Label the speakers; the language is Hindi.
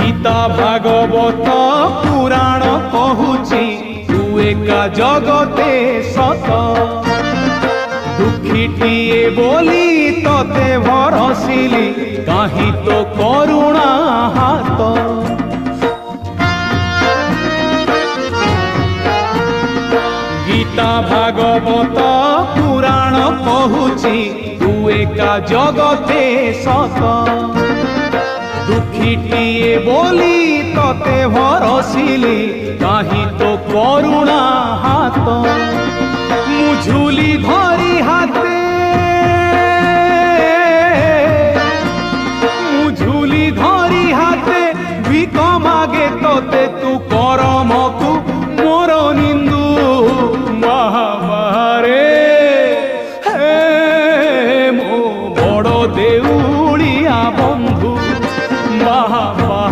Speaker 1: गीता भागवत पुराण कहूची तू एका जगते सत दुखीटिए बोली तते भरसिली काहि तो करुणा हाथ गीता भागवत पुराण कहूची तू एका जगते सत दुखीटिए बोली तते भरसिली काहि तो करुणा हाथ मुझुली धरी हाथे मुझुली धरी हाथे भिक मागे तते तू